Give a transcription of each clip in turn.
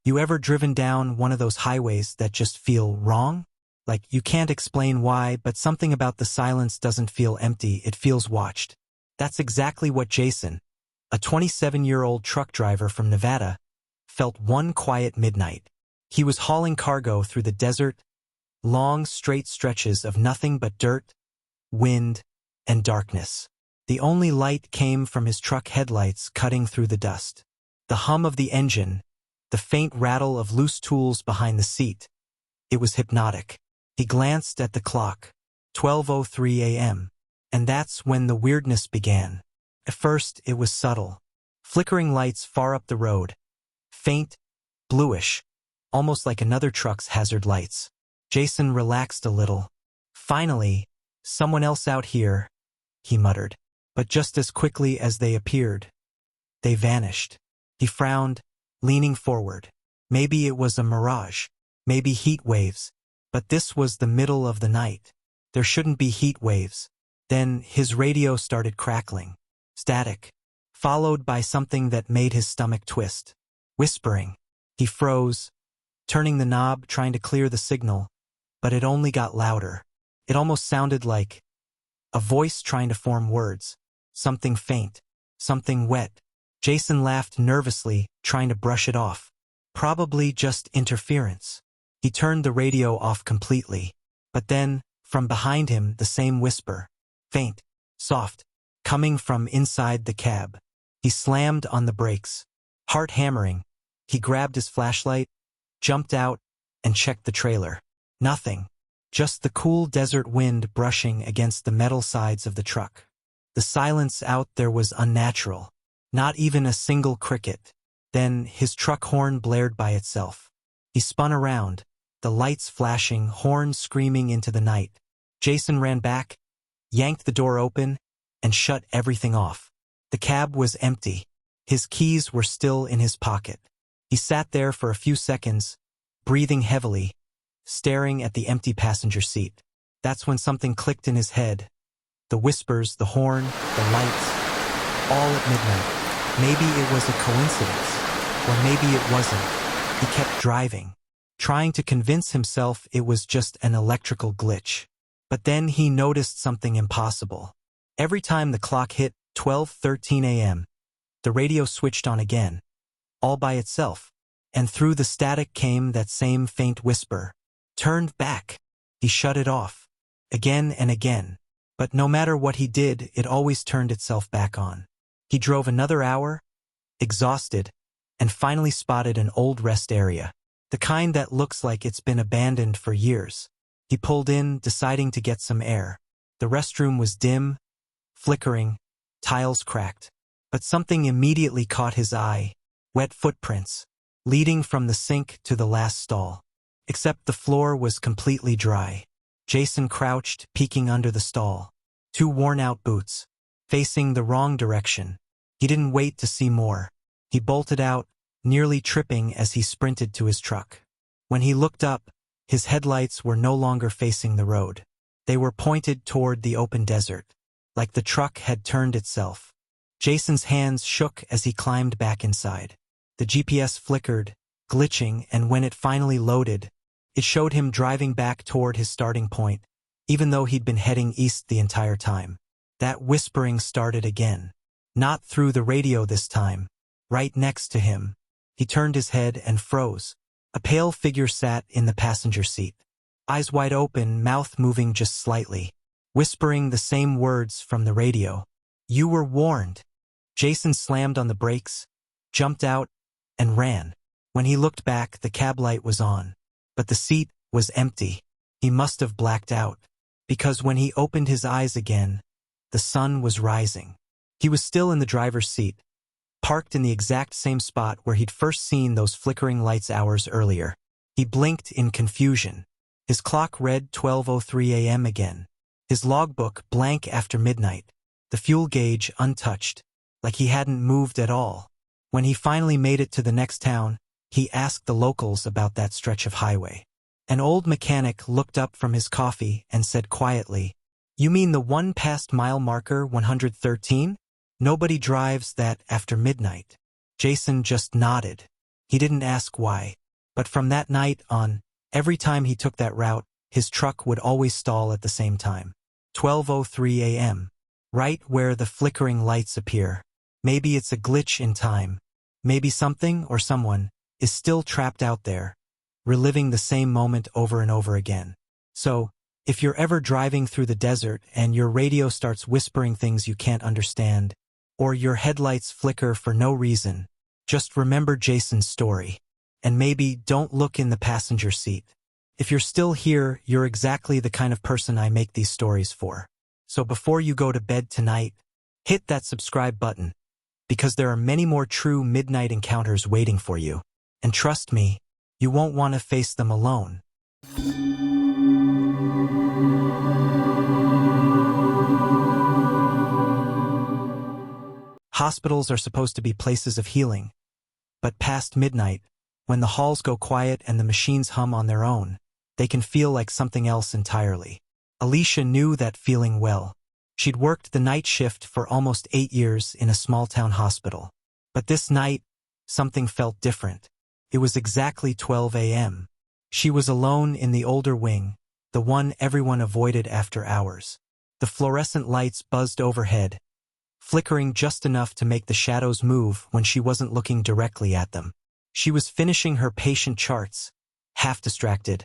You ever driven down one of those highways that just feel wrong? Like you can't explain why, but something about the silence doesn't feel empty, it feels watched. That's exactly what Jason, a 27-year-old truck driver from Nevada, felt one quiet midnight. He was hauling cargo through the desert, long straight stretches of nothing but dirt, wind, and darkness. The only light came from his truck headlights cutting through the dust. The hum of the engine, the faint rattle of loose tools behind the seat. It was hypnotic. He glanced at the clock, 12:03 a.m., and that's when the weirdness began. At first, it was subtle. Flickering lights far up the road. Faint, bluish, almost like another truck's hazard lights. Jason relaxed a little. Finally, someone else out here, he muttered. But just as quickly as they appeared, they vanished. He frowned, leaning forward. Maybe it was a mirage. Maybe heat waves. But this was the middle of the night. There shouldn't be heat waves. Then his radio started crackling. Static. Followed by something that made his stomach twist. Whispering. He froze, turning the knob, trying to clear the signal, but it only got louder. It almost sounded like a voice trying to form words. Something faint. Something wet. Jason laughed nervously, trying to brush it off. Probably just interference. He turned the radio off completely. But then, from behind him, the same whisper. Faint. Soft. Coming from inside the cab. He slammed on the brakes. Heart hammering. He grabbed his flashlight, jumped out, and checked the trailer. Nothing. Just the cool desert wind brushing against the metal sides of the truck. The silence out there was unnatural. Not even a single cricket. Then his truck horn blared by itself. He spun around, the lights flashing, horns screaming into the night. Jason ran back, yanked the door open, and shut everything off. The cab was empty. His keys were still in his pocket. He sat there for a few seconds, breathing heavily, staring at the empty passenger seat. That's when something clicked in his head. The whispers, the horn, the lights, all at midnight. Maybe it was a coincidence, or maybe it wasn't. He kept driving, trying to convince himself it was just an electrical glitch. But then he noticed something impossible. Every time the clock hit 12:13 a.m., the radio switched on again, all by itself, and through the static came that same faint whisper. Turned back. He shut it off, again and again. But no matter what he did, it always turned itself back on. He drove another hour, exhausted, and finally spotted an old rest area, the kind that looks like it's been abandoned for years. He pulled in, deciding to get some air. The restroom was dim, flickering, tiles cracked. But something immediately caught his eye. Wet footprints, leading from the sink to the last stall. Except the floor was completely dry. Jason crouched, peeking under the stall. Two worn-out boots, facing the wrong direction. He didn't wait to see more. He bolted out, nearly tripping as he sprinted to his truck. When he looked up, his headlights were no longer facing the road. They were pointed toward the open desert, like the truck had turned itself. Jason's hands shook as he climbed back inside. The GPS flickered, glitching, and when it finally loaded, it showed him driving back toward his starting point, even though he'd been heading east the entire time. That whispering started again. Not through the radio this time. Right next to him. He turned his head and froze. A pale figure sat in the passenger seat. Eyes wide open, mouth moving just slightly. Whispering the same words from the radio. You were warned. Jason slammed on the brakes, jumped out, and ran. When he looked back, the cab light was on. But the seat was empty. He must have blacked out. Because when he opened his eyes again, the sun was rising. He was still in the driver's seat, parked in the exact same spot where he'd first seen those flickering lights hours earlier. He blinked in confusion. His clock read 12:03 a.m. again. His logbook blank after midnight. The fuel gauge untouched, like he hadn't moved at all. When he finally made it to the next town, he asked the locals about that stretch of highway. An old mechanic looked up from his coffee and said quietly, "You mean the one past mile marker 113? Nobody drives that after midnight." Jason just nodded. He didn't ask why. But from that night on, every time he took that route, his truck would always stall at the same time. 12:03 a.m. Right where the flickering lights appear. Maybe it's a glitch in time. Maybe something or someone is still trapped out there, reliving the same moment over and over again. So, if you're ever driving through the desert and your radio starts whispering things you can't understand, or your headlights flicker for no reason, just remember Jason's story. And maybe don't look in the passenger seat. If you're still here, you're exactly the kind of person I make these stories for. So before you go to bed tonight, hit that subscribe button, because there are many more true midnight encounters waiting for you. And trust me, you won't want to face them alone. Hospitals are supposed to be places of healing, but past midnight, when the halls go quiet and the machines hum on their own, they can feel like something else entirely. Alicia knew that feeling well. She'd worked the night shift for almost 8 years in a small-town hospital. But this night, something felt different. It was exactly 12 a.m. She was alone in the older wing, the one everyone avoided after hours. The fluorescent lights buzzed overhead, flickering just enough to make the shadows move when she wasn't looking directly at them. She was finishing her patient charts, half distracted,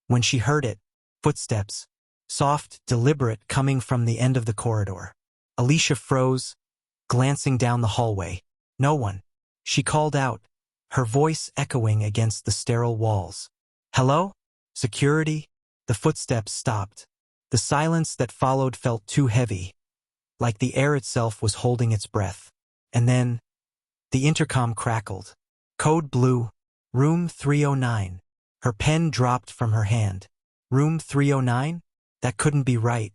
when she heard it, footsteps, soft, deliberate, coming from the end of the corridor. Alicia froze, glancing down the hallway. No one. She called out, her voice echoing against the sterile walls. Hello? Security? The footsteps stopped. The silence that followed felt too heavy, like the air itself was holding its breath. And then, the intercom crackled. Code blue, room 309. Her pen dropped from her hand. Room 309? That couldn't be right.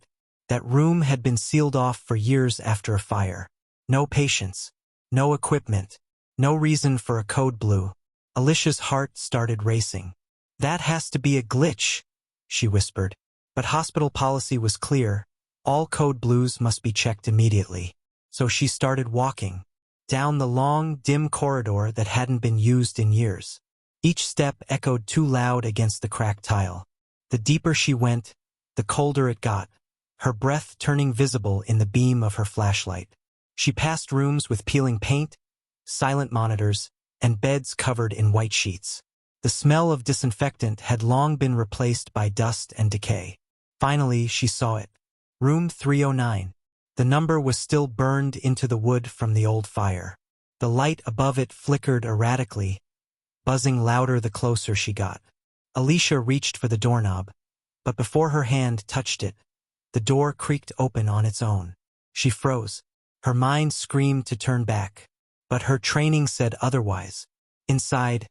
That room had been sealed off for years after a fire. No patients. No equipment. No reason for a code blue. Alicia's heart started racing. That has to be a glitch, she whispered. But hospital policy was clear. All code blues must be checked immediately. So she started walking down the long, dim corridor that hadn't been used in years. Each step echoed too loud against the cracked tile. The deeper she went, the colder it got, her breath turning visible in the beam of her flashlight. She passed rooms with peeling paint, silent monitors, and beds covered in white sheets. The smell of disinfectant had long been replaced by dust and decay. Finally, she saw it. Room 309. The number was still burned into the wood from the old fire. The light above it flickered erratically, buzzing louder the closer she got. Alicia reached for the doorknob, but before her hand touched it, the door creaked open on its own. She froze. Her mind screamed to turn back, but her training said otherwise. Inside,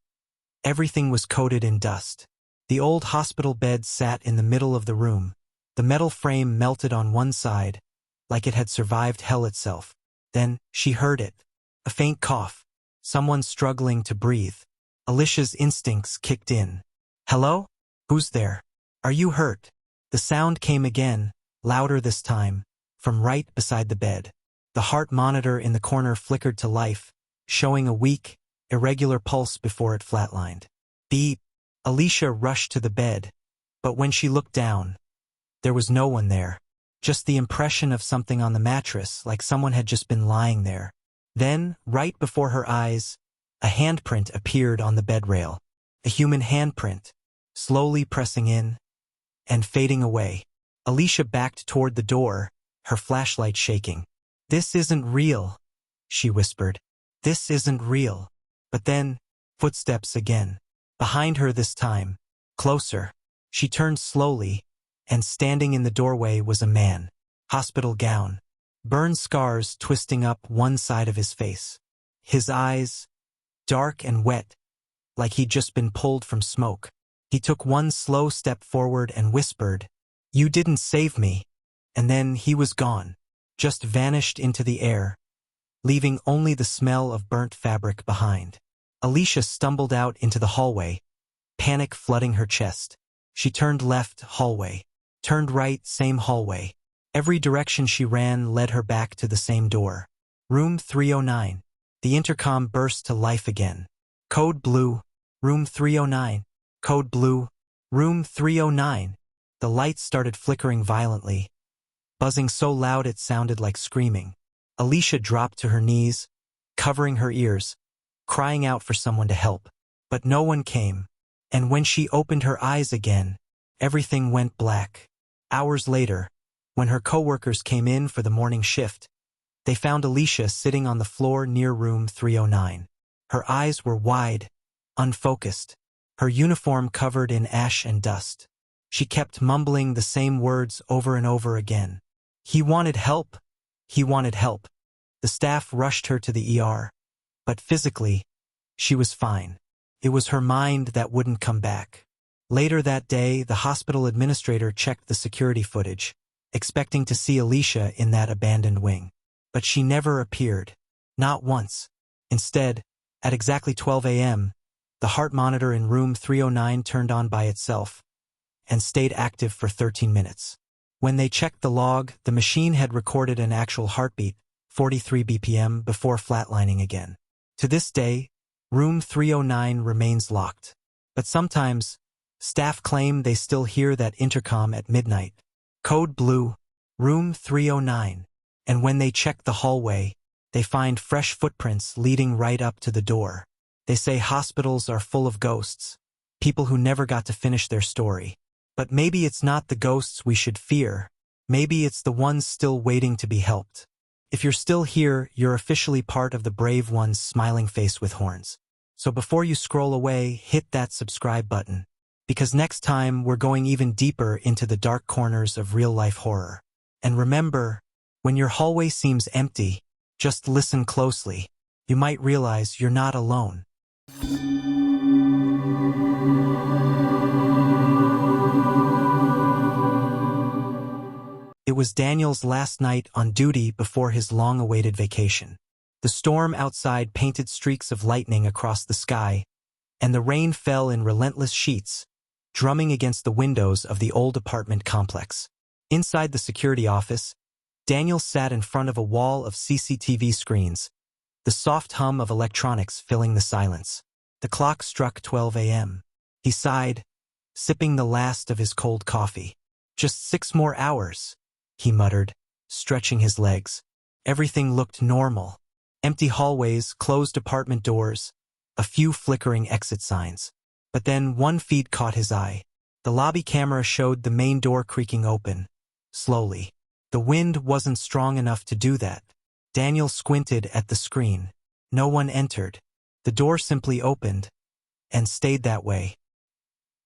everything was coated in dust. The old hospital bed sat in the middle of the room. The metal frame melted on one side, like it had survived hell itself. Then, she heard it. A faint cough. Someone struggling to breathe. Alicia's instincts kicked in. Hello? Who's there? Are you hurt? The sound came again, louder this time, from right beside the bed. The heart monitor in the corner flickered to life, showing a weak, irregular pulse before it flatlined. Beep! Alicia rushed to the bed, but when she looked down, there was no one there. Just the impression of something on the mattress, like someone had just been lying there. Then, right before her eyes, a handprint appeared on the bed rail. A human handprint, slowly pressing in and fading away. Alicia backed toward the door, her flashlight shaking. This isn't real, she whispered. This isn't real. But then, footsteps again. Behind her this time, closer. She turned slowly, and standing in the doorway was a man. Hospital gown. Burn scars twisting up one side of his face. His eyes, dark and wet, like he'd just been pulled from smoke. He took one slow step forward and whispered, "You didn't save me." And then he was gone, just vanished into the air, leaving only the smell of burnt fabric behind. Alicia stumbled out into the hallway, panic flooding her chest. She turned left, hallway. Turned right, same hallway. Every direction she ran led her back to the same door. Room 309. The intercom burst to life again. Code Blue, Room 309. Code Blue, Room 309. The lights started flickering violently, buzzing so loud it sounded like screaming. Alicia dropped to her knees, covering her ears, crying out for someone to help. But no one came. And when she opened her eyes again, everything went black. Hours later, when her coworkers came in for the morning shift, they found Alicia sitting on the floor near room 309. Her eyes were wide, unfocused, her uniform covered in ash and dust. She kept mumbling the same words over and over again. He wanted help. He wanted help. The staff rushed her to the ER. But physically, she was fine. It was her mind that wouldn't come back. Later that day, the hospital administrator checked the security footage, expecting to see Alicia in that abandoned wing. But she never appeared. Not once. Instead, at exactly 12 a.m., the heart monitor in room 309 turned on by itself and stayed active for 13 minutes. When they checked the log, the machine had recorded an actual heartbeat, 43 BPM, before flatlining again. To this day, room 309 remains locked. But sometimes, staff claim they still hear that intercom at midnight. Code Blue, room 309. And when they check the hallway, they find fresh footprints leading right up to the door. They say hospitals are full of ghosts, people who never got to finish their story. But maybe it's not the ghosts we should fear. Maybe it's the ones still waiting to be helped. If you're still here, you're officially part of the brave ones smiling face with horns. So before you scroll away, hit that subscribe button. Because next time, we're going even deeper into the dark corners of real-life horror. And remember, when your hallway seems empty, just listen closely. You might realize you're not alone. It was Daniel's last night on duty before his long-awaited vacation. The storm outside painted streaks of lightning across the sky, and the rain fell in relentless sheets, drumming against the windows of the old apartment complex. Inside the security office, Daniel sat in front of a wall of CCTV screens, the soft hum of electronics filling the silence. The clock struck 12 a.m. He sighed, sipping the last of his cold coffee. Just 6 more hours, he muttered, stretching his legs. Everything looked normal. Empty hallways, closed apartment doors, a few flickering exit signs. But then one feed caught his eye. The lobby camera showed the main door creaking open, slowly. The wind wasn't strong enough to do that. Daniel squinted at the screen. No one entered. The door simply opened, and stayed that way.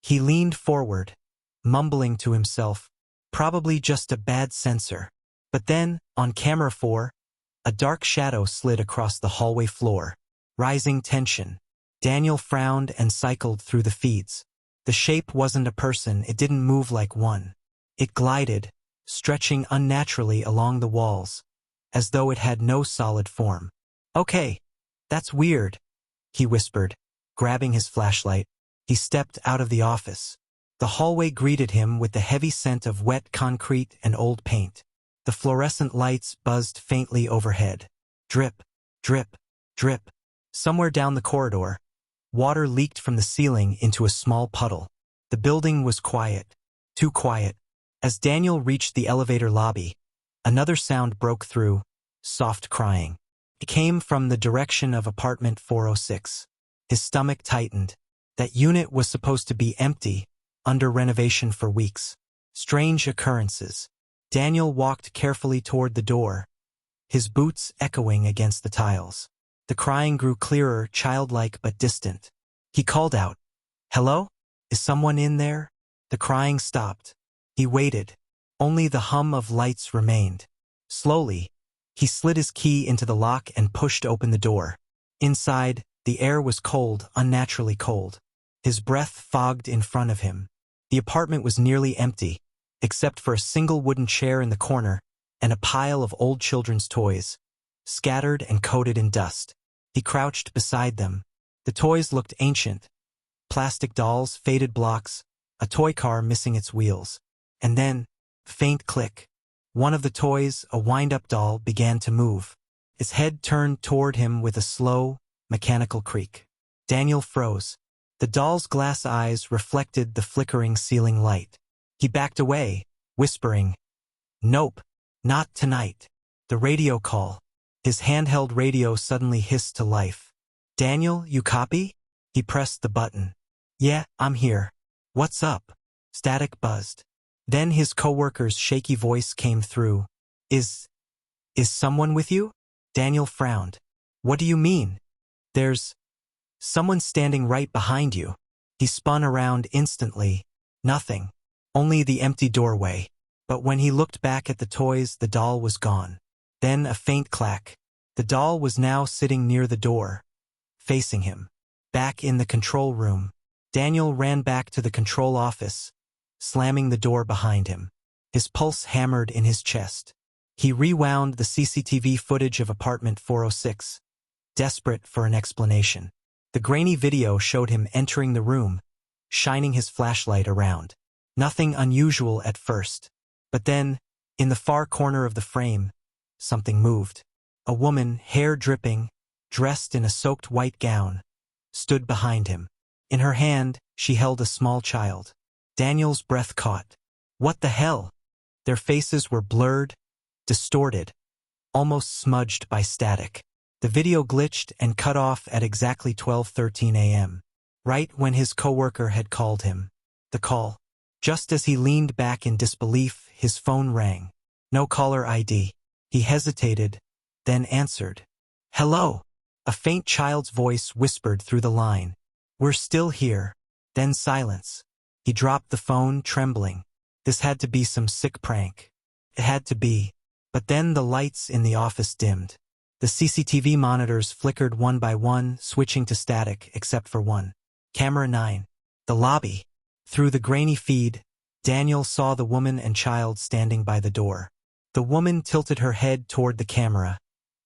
He leaned forward, mumbling to himself, probably just a bad sensor. But then, on camera 4, a dark shadow slid across the hallway floor. Rising tension. Daniel frowned and cycled through the feeds. The shape wasn't a person, it didn't move like one. It glided, stretching unnaturally along the walls, as though it had no solid form. "Okay, that's weird," he whispered, grabbing his flashlight. He stepped out of the office. The hallway greeted him with the heavy scent of wet concrete and old paint. The fluorescent lights buzzed faintly overhead. Drip, drip, drip. Somewhere down the corridor, water leaked from the ceiling into a small puddle. The building was quiet, too quiet. As Daniel reached the elevator lobby, another sound broke through, soft crying. It came from the direction of apartment 406. His stomach tightened. That unit was supposed to be empty, under renovation for weeks. Strange occurrences. Daniel walked carefully toward the door, his boots echoing against the tiles. The crying grew clearer, childlike but distant. He called out, "Hello? Is someone in there?" The crying stopped. He waited. Only the hum of lights remained. Slowly, he slid his key into the lock and pushed open the door. Inside, the air was cold, unnaturally cold. His breath fogged in front of him. The apartment was nearly empty, except for a single wooden chair in the corner and a pile of old children's toys, scattered and coated in dust. He crouched beside them. The toys looked ancient. Plastic dolls, faded blocks, a toy car missing its wheels. And then, faint click. One of the toys, a wind-up doll, began to move. Its head turned toward him with a slow, mechanical creak. Daniel froze. The doll's glass eyes reflected the flickering ceiling light. He backed away, whispering, "Nope, not tonight." The radio call. His handheld radio suddenly hissed to life. "Daniel, you copy?" He pressed the button. "Yeah, I'm here." "What's up?" Static buzzed. Then his coworker's shaky voice came through. Is someone with you?" Daniel frowned. "What do you mean?" "There's someone standing right behind you." He spun around instantly. Nothing. Only the empty doorway. But when he looked back at the toys, the doll was gone. Then a faint clack. The doll was now sitting near the door, facing him. Back in the control room, Daniel ran back to the control office, slamming the door behind him. His pulse hammered in his chest. He rewound the CCTV footage of apartment 406, desperate for an explanation. The grainy video showed him entering the room, shining his flashlight around. Nothing unusual at first. But then, in the far corner of the frame, something moved. A woman, hair dripping, dressed in a soaked white gown, stood behind him. In her hand, she held a small child. Daniel's breath caught. What the hell? Their faces were blurred, distorted, almost smudged by static. The video glitched and cut off at exactly 12:13 a.m., right when his coworker had called him. The call. Just as he leaned back in disbelief, his phone rang. No caller ID. He hesitated, then answered. "Hello." A faint child's voice whispered through the line. "We're still here." Then silence. He dropped the phone, trembling. This had to be some sick prank. It had to be. But then the lights in the office dimmed. The CCTV monitors flickered one by one, switching to static, except for one. Camera 9. The lobby. Through the grainy feed, Daniel saw the woman and child standing by the door. The woman tilted her head toward the camera,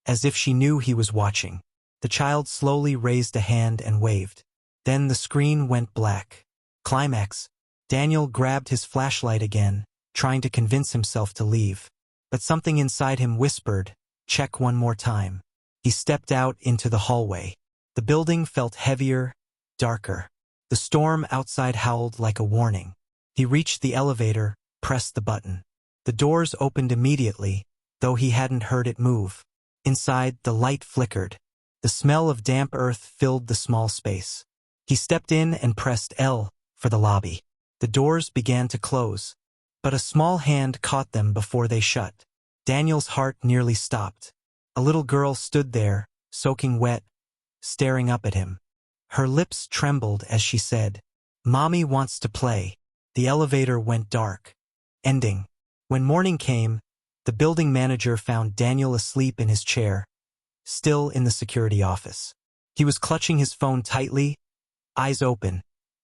as if she knew he was watching. The child slowly raised a hand and waved. Then the screen went black. Climax. Daniel grabbed his flashlight again, trying to convince himself to leave. But something inside him whispered, "Check one more time." He stepped out into the hallway. The building felt heavier, darker. The storm outside howled like a warning. He reached the elevator, pressed the button. The doors opened immediately, though he hadn't heard it move. Inside, the light flickered. The smell of damp earth filled the small space. He stepped in and pressed L for the lobby. The doors began to close, but a small hand caught them before they shut. Daniel's heart nearly stopped. A little girl stood there, soaking wet, staring up at him. Her lips trembled as she said, "Mommy wants to play." The elevator went dark, ending. When morning came, the building manager found Daniel asleep in his chair, still in the security office. He was clutching his phone tightly, eyes open,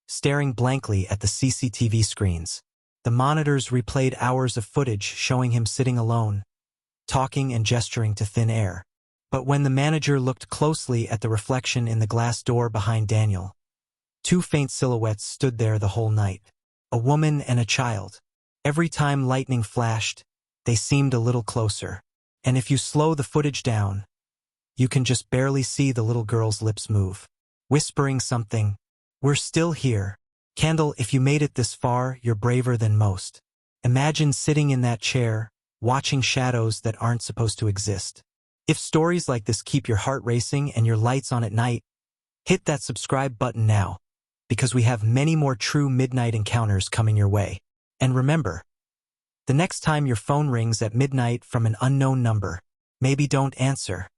staring blankly at the CCTV screens. The monitors replayed hours of footage showing him sitting alone, talking and gesturing to thin air. But when the manager looked closely at the reflection in the glass door behind Daniel, two faint silhouettes stood there the whole night. A woman and a child. Every time lightning flashed, they seemed a little closer. And if you slow the footage down, you can just barely see the little girl's lips move, whispering something. "We're still here. Candle, if you made it this far, you're braver than most." Imagine sitting in that chair, watching shadows that aren't supposed to exist. If stories like this keep your heart racing and your lights on at night, hit that subscribe button now, because we have many more true midnight encounters coming your way. And remember, the next time your phone rings at midnight from an unknown number, maybe don't answer.